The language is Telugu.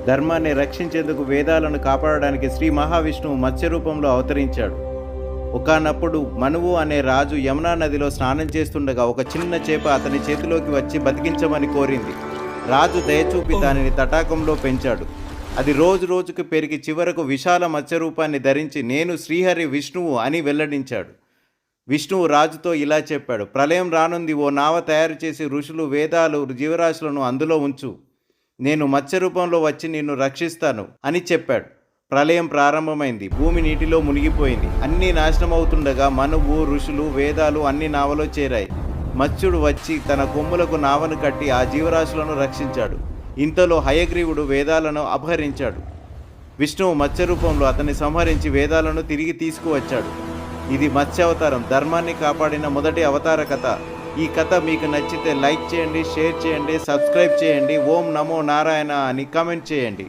ధర్మాన్ని రక్షించేందుకు వేదాలను కాపాడడానికి శ్రీ మహావిష్ణువు మత్స్య రూపంలో అవతరించాడు. ఒకానప్పుడు మనువు అనే రాజు యమునా నదిలో స్నానం చేస్తుండగా ఒక చిన్న చేప అతని చేతిలోకి వచ్చి బతికించమని కోరింది. రాజు దయచూపి దానిని తటాకంలో పెంచాడు. అది రోజు రోజుకు పెరిగి చివరకు విశాల మత్స్య రూపాన్ని ధరించి నేను శ్రీహరి విష్ణువు అని వెల్లడించాడు. విష్ణువు రాజుతో ఇలా చెప్పాడు: ప్రళయం రానుంది, ఓ నావ తయారు చేసి ఋషులు, వేదాలు, జీవరాశులను అందులో ఉంచు. నేను మత్స్య రూపంలో వచ్చి నిన్ను రక్షిస్తాను అని చెప్పాడు. ప్రళయం ప్రారంభమైంది. భూమి నీటిలో మునిగిపోయింది. అన్నీ నాశనమవుతుండగా మనువు, ఋషులు, వేదాలు అన్ని నావలో చేరాయి. మత్స్యుడు వచ్చి తన కొమ్ములకు నావను కట్టి ఆ జీవరాశులను రక్షించాడు. ఇంతలో హయగ్రీవుడు వేదాలను అపహరించాడు. విష్ణువు మత్స్య రూపంలో అతన్ని సంహరించి వేదాలను తిరిగి తీసుకువచ్చాడు. ఇది మత్స్యావతారం, ధర్మాన్ని కాపాడిన మొదటి అవతార కథ. ఈ కథ మీకు నచ్చితే లైక్ చేయండి, షేర్ చేయండి, సబ్స్క్రైబ్ చేయండి. ఓం నమో నారాయణ అని కామెంట్ చేయండి.